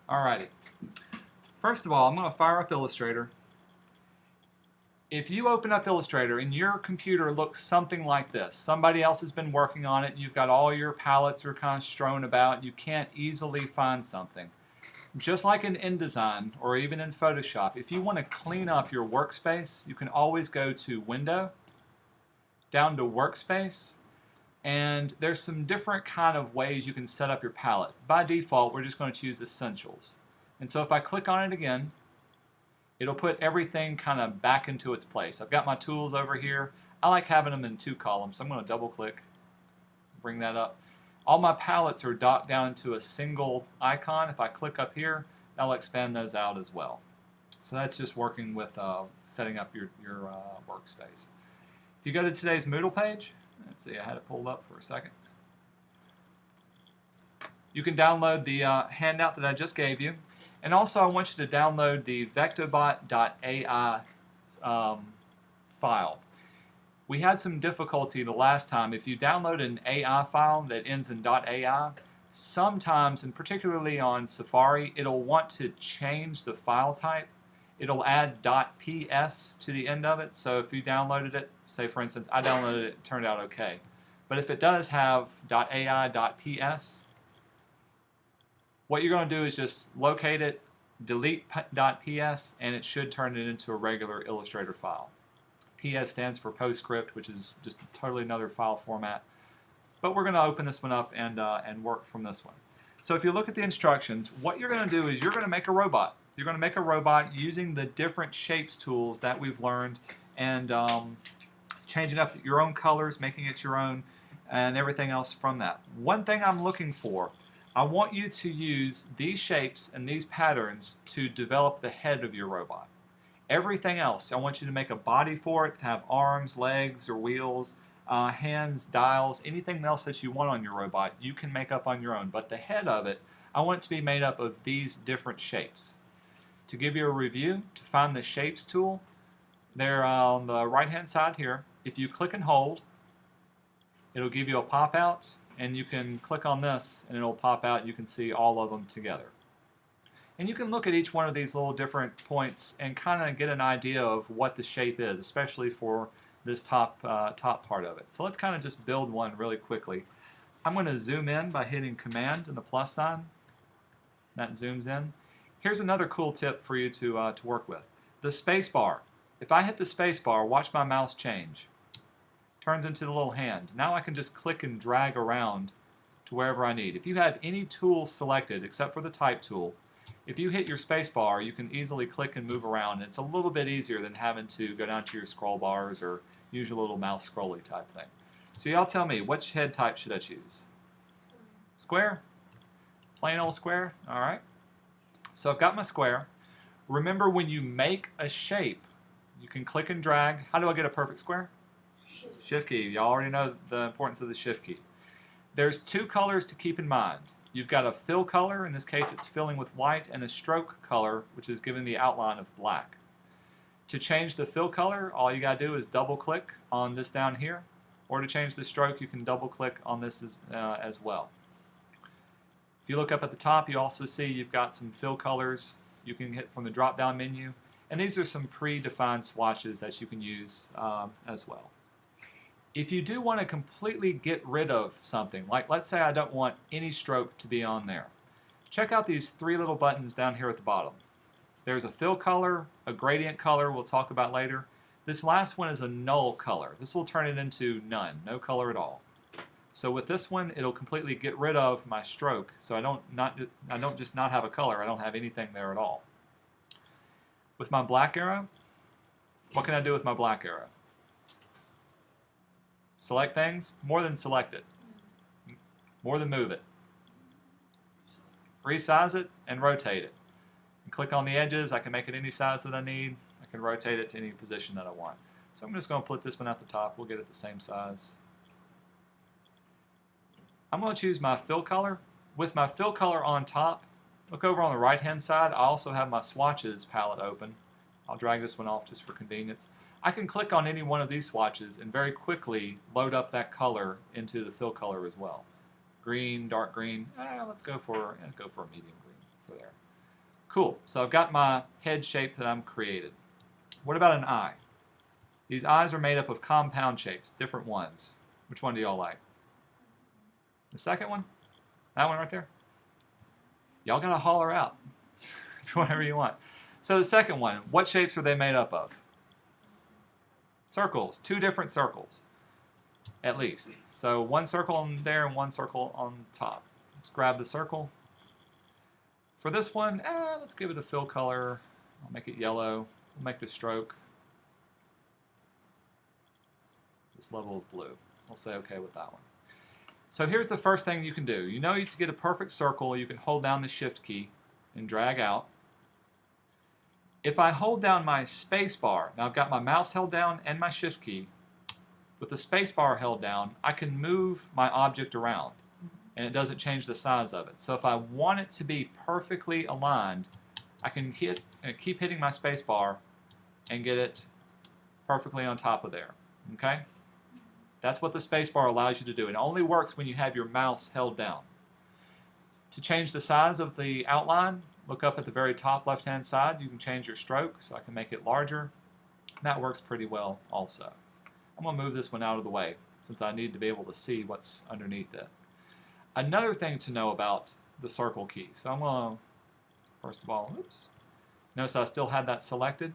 Alrighty. First of all, I'm going to fire up Illustrator. If you open up Illustrator and your computer looks something like this, somebody else has been working on it, you've got all your palettes are kind of strewn about, you can't easily find something. Just like in InDesign or even in Photoshop, if you want to clean up your workspace, you can always go to Window, down to Workspace, and there's some different kind of ways you can set up your palette. By default, we're just going to choose Essentials. And so if I click on it again, it'll put everything kind of back into its place. I've got my tools over here. I like having them in 2 columns, so I'm going to double click, bring that up. All my palettes are docked down into a single icon. If I click up here, that'll expand those out as well. So that's just working with setting up your workspace. If you go to today's Moodle page, let's see, I had it pulled up for a second. You can download the handout that I just gave you. And also I want you to download the vectobot.ai file. We had some difficulty the last time. If you download an AI file that ends in .ai, sometimes, and particularly on Safari, it'll want to change the file type. It'll add .ps to the end of it. So if you downloaded it, say for instance, I downloaded it, it turned out okay. But if it does have .ai, .ps, what you're going to do is just locate it, delete .ps, and it should turn it into a regular Illustrator file. PS stands for PostScript, which is just totally another file format. But we're going to open this one up and work from this one. So if you look at the instructions, what you're going to do is you're going to make a robot. You're going to make a robot using the different shapes tools that we've learned and changing up your own colors, making it your own, and everything else from that. One thing I'm looking for, I want you to use these shapes and these patterns to develop the head of your robot. Everything else, I want you to make a body for it, to have arms, legs, or wheels, hands, dials, anything else that you want on your robot, you can make up on your own. But the head of it, I want it to be made up of these different shapes. To give you a review, to find the Shapes tool, they're on the right-hand side here. If you click and hold, it'll give you a pop-out, and you can click on this, and it'll pop out. You can see all of them together. And you can look at each one of these little different points and kind of get an idea of what the shape is, especially for this top part of it. So let's kind of just build one really quickly. I'm going to zoom in by hitting Command and the plus sign. That zooms in. Here's another cool tip for you to work with. The spacebar. If I hit the spacebar, watch my mouse change. Turns into the little hand. Now I can just click and drag around to wherever I need. If you have any tool selected except for the type tool, if you hit your spacebar, you can easily click and move around. It's a little bit easier than having to go down to your scroll bars or use your little mouse scrolly type thing. So y'all tell me, which head type should I choose? Square? Plain old square? Alright. So I've got my square. Remember, when you make a shape, you can click and drag. How do I get a perfect square? Shift key. Y'all already know the importance of the shift key. There's 2 colors to keep in mind. You've got a fill color, in this case it's filling with white, and a stroke color, which is giving the outline of black. To change the fill color, all you got to do is double click on this down here, or to change the stroke you can double click on this as well. If you look up at the top, you also see you've got some fill colors you can hit from the drop down menu, and these are some predefined swatches that you can use as well. If you do want to completely get rid of something, like let's say I don't want any stroke to be on there, check out these 3 little buttons down here at the bottom. There's a fill color, a gradient color we'll talk about later. This last one is a null color. This will turn it into none, no color at all. So with this one, it'll completely get rid of my stroke, so I don't just not have a color, I don't have anything there at all. With my black arrow, what can I do with my black arrow? Select things, more than select it, more than move it. Resize it and rotate it. And click on the edges, I can make it any size that I need. I can rotate it to any position that I want. So I'm just going to put this one at the top, we'll get it the same size. I'm going to choose my fill color. With my fill color on top, look over on the right hand side, I also have my swatches palette open. I'll drag this one off just for convenience. I can click on any one of these swatches and very quickly load up that color into the fill color as well. Green, dark green, let's go for a medium green for there. Cool. So I've got my head shape that I'm created. What about an eye? These eyes are made up of compound shapes, different ones. Which one do y'all like? The second one? That one right there? Y'all gotta holler out. Whatever you want. So the second one, what shapes are they made up of? Circles. 2 different circles, at least. So one circle on there and one circle on top. Let's grab the circle. For this one, let's give it a fill color. I'll make it yellow. We'll make the stroke this level of blue. We'll say okay with that one. So here's the first thing you can do. You know, to get a perfect circle, you can hold down the Shift key and drag out. If I hold down my space bar, now I've got my mouse held down and my Shift key. With the space bar held down, I can move my object around, and it doesn't change the size of it. So if I want it to be perfectly aligned, I can keep hitting my space bar and get it perfectly on top of there. Okay? That's what the space bar allows you to do. It only works when you have your mouse held down. To change the size of the outline, look up at the very top left-hand side. You can change your stroke, so I can make it larger. That works pretty well also. I'm going to move this one out of the way since I need to be able to see what's underneath it. Another thing to know about the circle key. So I'm going to, first of all, notice I still had that selected.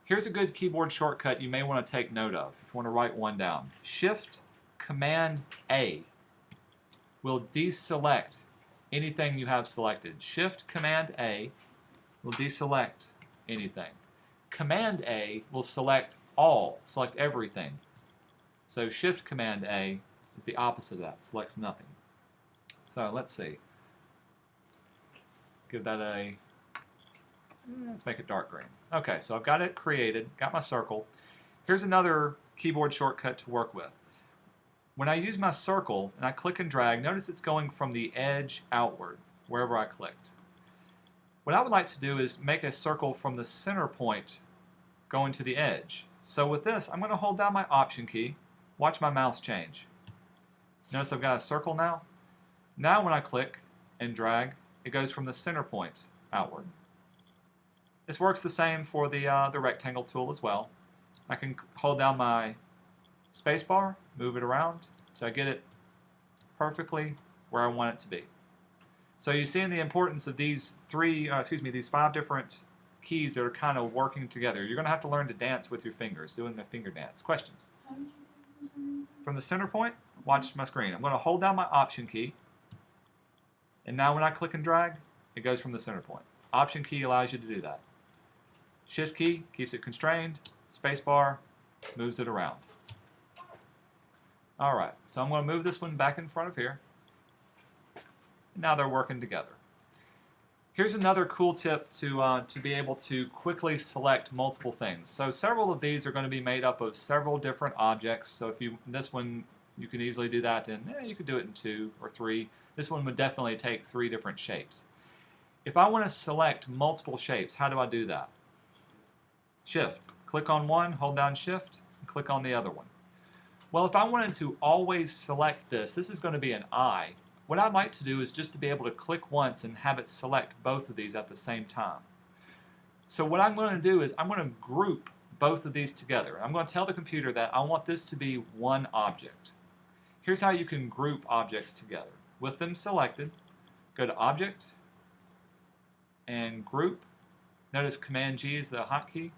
Here's a good keyboard shortcut you may want to take note of if you want to write one down. Shift Command A will deselect anything you have selected. Shift Command A will deselect anything. Command A will select all, select everything. So Shift Command A is the opposite of that, selects nothing. So let's see. Give that a, let's make it dark green. Okay, so I've got it created, got my circle. Here's another keyboard shortcut to work with. When I use my circle and I click and drag, notice it's going from the edge outward, wherever I clicked. What I would like to do is make a circle from the center point going to the edge. So with this, I'm going to hold down my Option key, watch my mouse change. Notice I've got a circle now. Now when I click and drag, it goes from the center point outward. This works the same for the rectangle tool as well. I can hold down my space bar, move it around, so I get it perfectly where I want it to be. So you see the importance of these these 5 different keys that are kind of working together. You're going to have to learn to dance with your fingers, doing the finger dance. Question? From the center point, watch my screen. I'm going to hold down my Option key, and now when I click and drag, it goes from the center point. Option key allows you to do that. Shift key keeps it constrained. Spacebar moves it around. Alright, so I'm going to move this one back in front of here. And now they're working together. Here's another cool tip to be able to quickly select multiple things. So several of these are going to be made up of several different objects. So if this one, you can easily do that in, you could do it in 2 or 3. This one would definitely take 3 different shapes. If I want to select multiple shapes, how do I do that? Shift. Click on one, hold down Shift, and click on the other one. Well, if I wanted to always select this is going to be an eye. What I'd like to do is just to be able to click once and have it select both of these at the same time. So what I'm going to do is I'm going to group both of these together. I'm going to tell the computer that I want this to be one object. Here's how you can group objects together. With them selected, go to Object and Group. Notice Command G is the hotkey.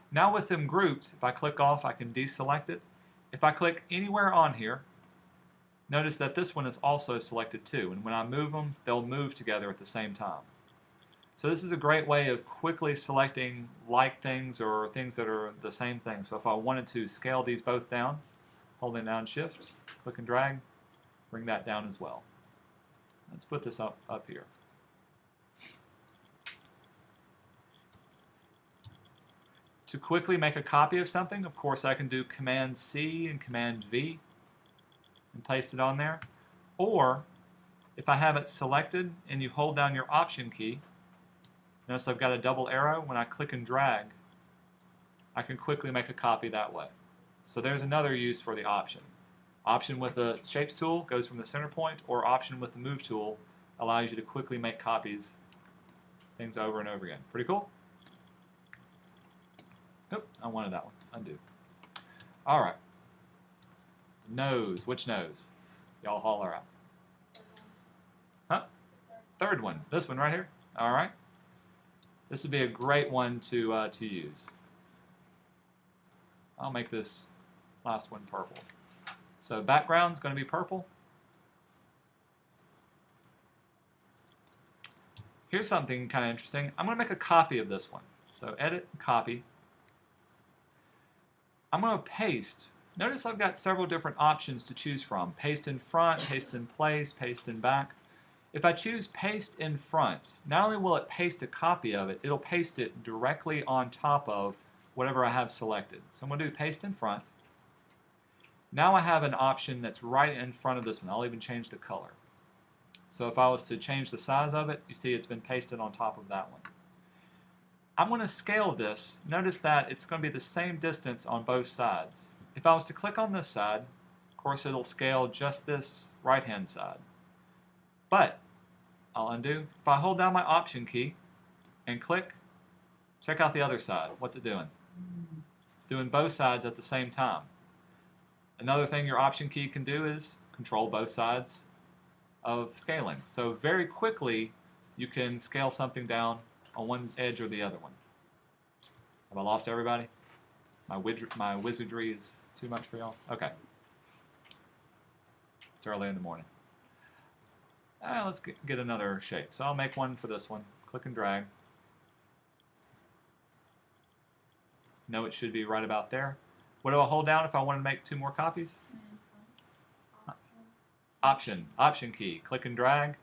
Now with them grouped, if I click off, I can deselect it. If I click anywhere on here, notice that this one is also selected too, and when I move them, they'll move together at the same time. So this is a great way of quickly selecting like things or things that are the same thing. So if I wanted to scale these both down, holding down Shift, click and drag, bring that down as well. Let's put this up here. To quickly make a copy of something, of course, I can do Command C and Command V and paste it on there. Or, if I have it selected and you hold down your Option key, notice I've got a double arrow. When I click and drag, I can quickly make a copy that way. So there's another use for the Option. Option with the Shapes tool goes from the center point, or Option with the Move tool allows you to quickly make copies things over and over again. Pretty cool? Nope, I wanted that one. Undo. All right. Nose. Which nose? Y'all holler out. Huh? Third one. This one right here. All right. This would be a great one to use. I'll make this last one purple. So background's going to be purple. Here's something kind of interesting. I'm going to make a copy of this one. So edit, copy. I'm going to paste. Notice I've got several different options to choose from. Paste in front, paste in place, paste in back. If I choose paste in front, not only will it paste a copy of it, it'll paste it directly on top of whatever I have selected. So I'm going to do paste in front. Now I have an option that's right in front of this one. I'll even change the color. So if I was to change the size of it, you see it's been pasted on top of that one. I'm going to scale this. Notice that it's going to be the same distance on both sides. If I was to click on this side, of course it'll scale just this right-hand side. But I'll undo. If I hold down my Option key and click, check out the other side. What's it doing? It's doing both sides at the same time. Another thing your Option key can do is control both sides of scaling. So very quickly you can scale something down on one edge or the other one. Have I lost everybody? My wizardry is too much for y'all? Okay. It's early in the morning. Let's get another shape. So I'll make one for this one. Click and drag. No, it should be right about there. What do I hold down if I want to make 2 more copies? Option key. Click and drag.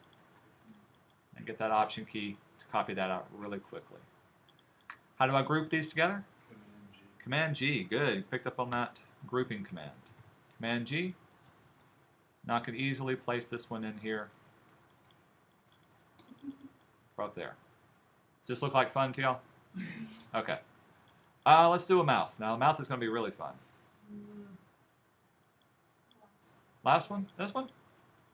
And get that Option key to copy that out really quickly. How do I group these together? Command G. Good. Picked up on that grouping command. Command G. Now I could easily place this one in here. Right there. Does this look like fun to y'all? Okay. Let's do a mouth. Now a mouth is going to be really fun. Last one? This one?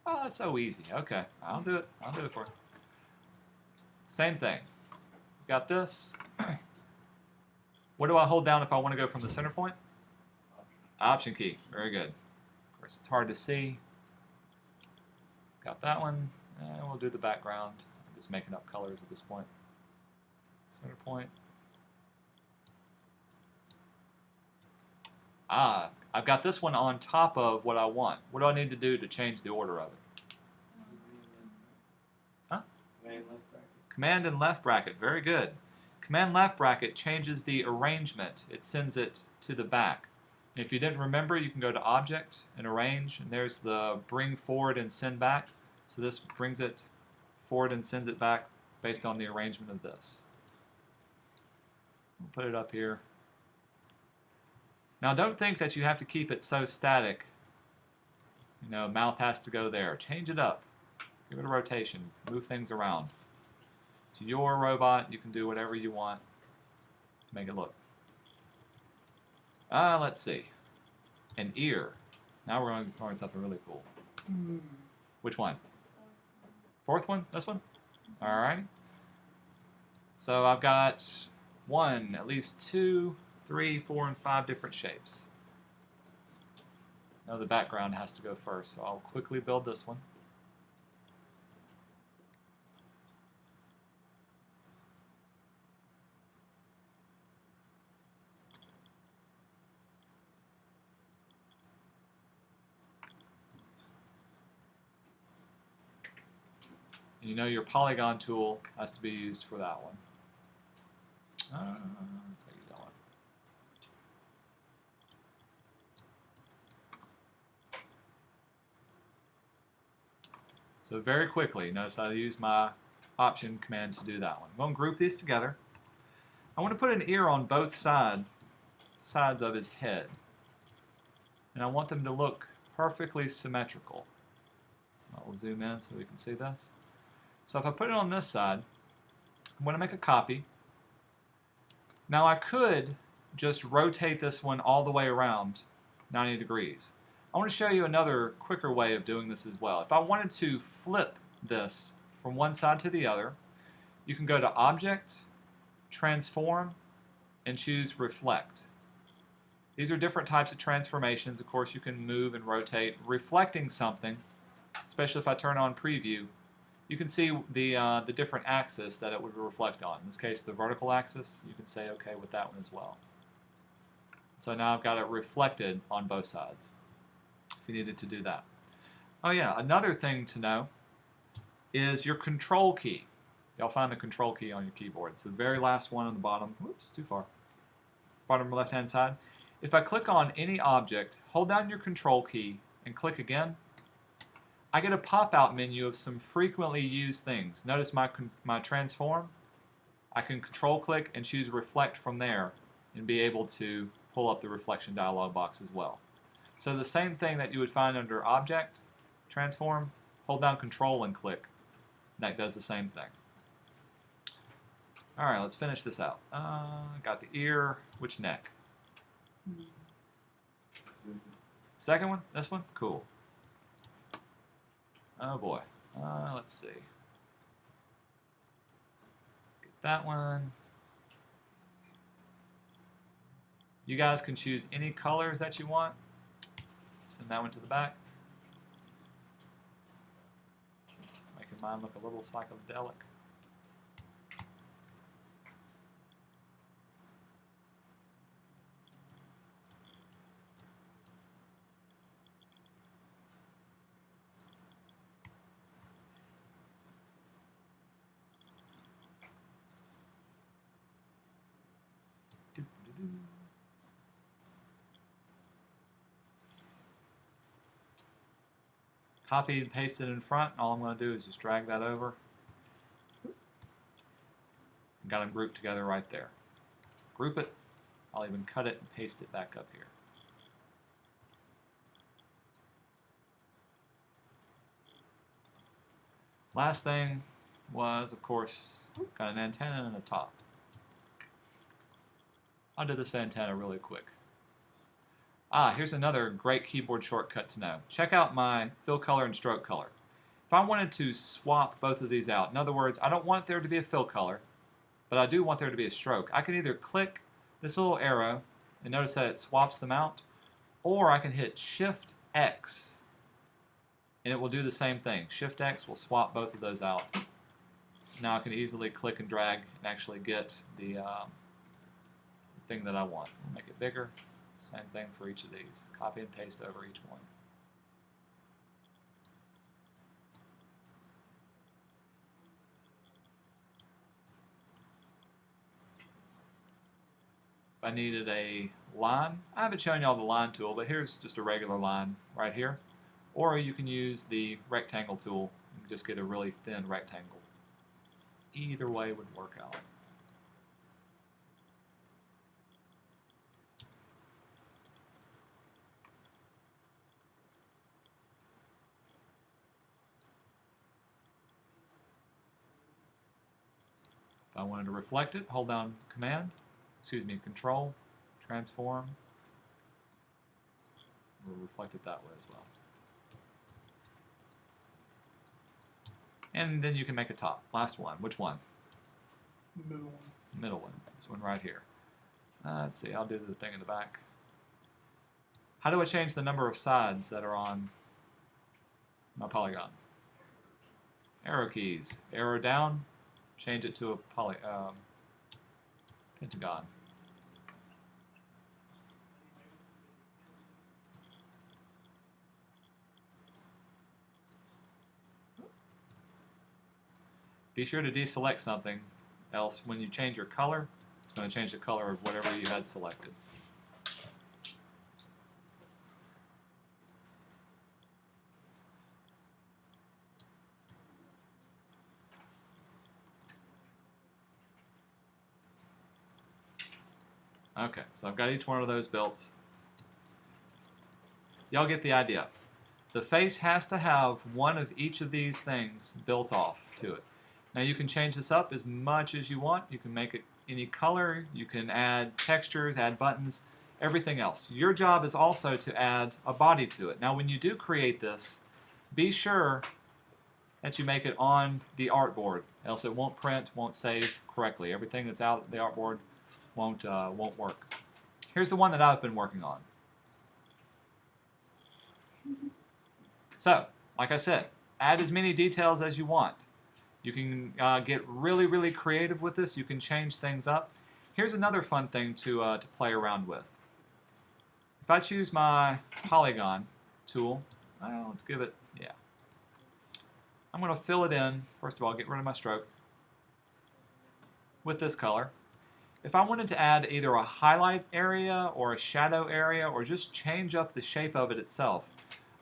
Oh, that's so easy. Okay. I'll do it. I'll do it for you. Same thing. Got this. What do I hold down if I want to go from the center point? Option key. Very good. Of course, it's hard to see. Got that one. And we'll do the background. I'm just making up colors at this point. Center point. I've got this one on top of what I want. What do I need to do to change the order of it? Huh? Command and left bracket. Very good. Command left bracket changes the arrangement. It sends it to the back. And if you didn't remember, you can go to Object and Arrange, and there's the Bring Forward and Send Back. So this brings it forward and sends it back based on the arrangement of this. We'll put it up here. Now don't think that you have to keep it so static. You know, mouth has to go there. Change it up. Give it a rotation. Move things around. It's your robot. You can do whatever you want to make it look. Let's see. An ear. Now we're going to learn something really cool. Which one? Fourth one? This one? Alright. So I've got at least 2, 3, 4, and 5 different shapes. Now the background has to go first, so I'll quickly build this one. You know your polygon tool has to be used for that one. Let's make it that one. So very quickly, notice I use my Option command to do that one. I'm going to group these together. I want to put an ear on both sides of his head. And I want them to look perfectly symmetrical. So I'll zoom in so we can see this. So if I put it on this side, I'm going to make a copy. Now I could just rotate this one all the way around 90 degrees. I want to show you another quicker way of doing this as well. If I wanted to flip this from one side to the other, you can go to Object, Transform, and choose Reflect. These are different types of transformations. Of course, you can move and rotate. Reflecting something, especially if I turn on Preview, you can see the different axis that it would reflect on. In this case, the vertical axis. You can say OK with that one as well. So now I've got it reflected on both sides, if you needed to do that. Oh yeah, another thing to know is your Control key. Y'all find the Control key on your keyboard. It's the very last one on the bottom. Whoops, too far. Bottom left-hand side. If I click on any object, hold down your Control key, and click again, I get a pop-out menu of some frequently used things. Notice my transform. I can Control-click and choose Reflect from there and be able to pull up the reflection dialog box as well. So the same thing that you would find under Object, Transform, hold down Control and click. That does the same thing. All right, let's finish this out. Got the ear. Which neck? Second one? This one? Cool. Oh boy. Let's see. Get that one. You guys can choose any colors that you want. Send that one to the back. Making mine look a little psychedelic. Copy and paste it in front. All I'm going to do is just drag that over. Got them grouped together right there. Group it. I'll even cut it and paste it back up here. Last thing was, of course, got an antenna and a top. I'll do this antenna really quick. Here's another great keyboard shortcut to know. Check out my fill color and stroke color. If I wanted to swap both of these out, in other words, I don't want there to be a fill color, but I do want there to be a stroke, I can either click this little arrow and notice that it swaps them out, or I can hit Shift X and it will do the same thing. Shift X will swap both of those out. Now I can easily click and drag and actually get the thing that I want. I'll make it bigger. Same thing for each of these. Copy and paste over each one. If I needed a line, I haven't shown y'all the line tool, but here's just a regular line right here. Or you can use the rectangle tool and just get a really thin rectangle. Either way would work out. If I wanted to reflect it, hold down Control, Transform. We'll reflect it that way as well. And then you can make a top. Last one. Which one? Middle one. Middle one. This one right here. Let's see. I'll do the thing in the back. How do I change the number of sides that are on my polygon? Arrow keys. Arrow down. Change it to a pentagon. Be sure to deselect something, else when you change your color, it's going to change the color of whatever you had selected. Okay, so I've got each one of those built. Y'all get the idea. The face has to have one of each of these things built off to it. Now you can change this up as much as you want. You can make it any color. You can add textures, add buttons, everything else. Your job is also to add a body to it. Now when you do create this, be sure that you make it on the artboard, else it won't print, won't save correctly. Everything that's out of the artboard won't work. Here's the one that I've been working on. So, like I said, add as many details as you want. You can get really, really creative with this. You can change things up. Here's another fun thing to play around with. If I choose my polygon tool, well, let's give it, yeah. I'm going to fill it in. First of all, get rid of my stroke with this color. If I wanted to add either a highlight area or a shadow area or just change up the shape of it itself,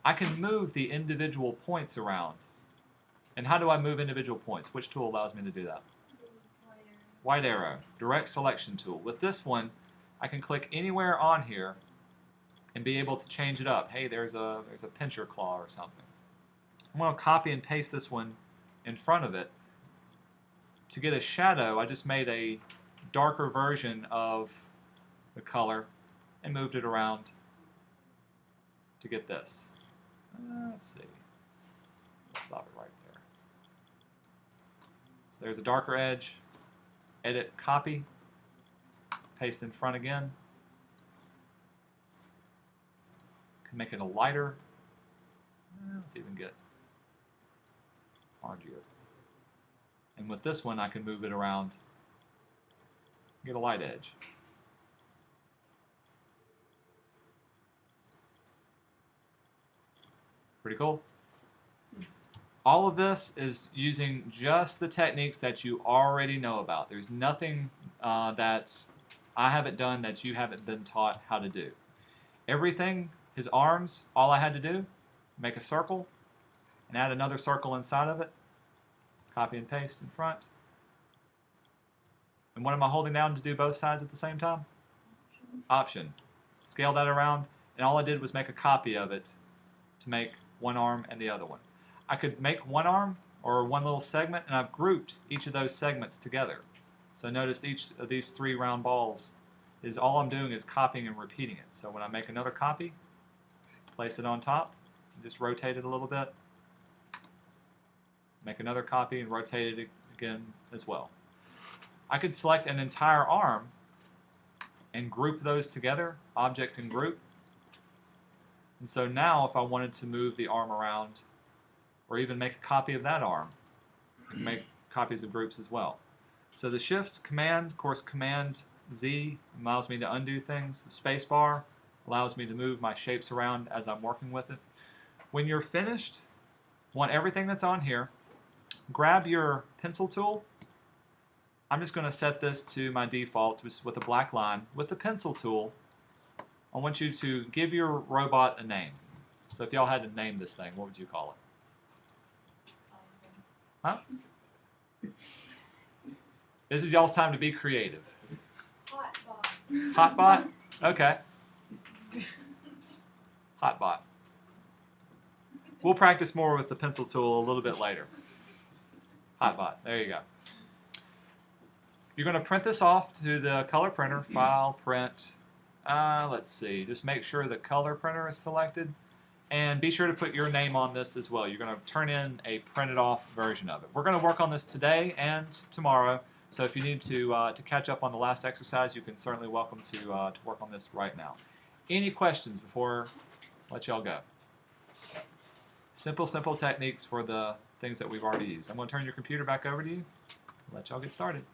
I can move the individual points around. And how do I move individual points? Which tool allows me to do that? White arrow, direct selection tool. With this one, I can click anywhere on here and be able to change it up. Hey, there's a pincher claw or something. I'm going to copy and paste this one in front of it. To get a shadow, I just made a darker version of the color and moved it around to get this. Let's see. We'll stop it right there. So there's a darker edge. Edit, copy, paste in front again. Can make it a lighter. Let's even get hardier. And with this one, I can move it around, get a light edge. Pretty cool. All of this is using just the techniques that you already know about. There's nothing that I haven't done that you haven't been taught how to do. Everything, his arms, all I had to do, make a circle and add another circle inside of it. Copy and paste in front. And what am I holding down to do both sides at the same time? Option. Scale that around, and all I did was make a copy of it to make one arm and the other one. I could make one arm or one little segment, and I've grouped each of those segments together. So notice each of these 3 round balls is all I'm doing is copying and repeating it. So when I make another copy, place it on top, just rotate it a little bit, make another copy and rotate it again as well. I could select an entire arm and group those together, object and group. And so now if I wanted to move the arm around or even make a copy of that arm, I can make copies of groups as well. So the Shift, Command, of course Command Z allows me to undo things. The Spacebar allows me to move my shapes around as I'm working with it. When you're finished, want everything that's on here, grab your pencil tool. I'm just going to set this to my default, which is with a black line. With the pencil tool, I want you to give your robot a name. So if y'all had to name this thing, what would you call it? Huh? This is y'all's time to be creative. Hotbot. Hotbot? Okay. Hotbot. We'll practice more with the pencil tool a little bit later. Hotbot. There you go. You're going to print this off to the color printer. File, print. Let's see. Just make sure the color printer is selected. And be sure to put your name on this as well. You're going to turn in a printed off version of it. We're going to work on this today and tomorrow. So if you need to catch up on the last exercise, you can certainly welcome to work on this right now. Any questions before I let y'all go? Simple techniques for the things that we've already used. I'm going to turn your computer back over to you. Let y'all get started.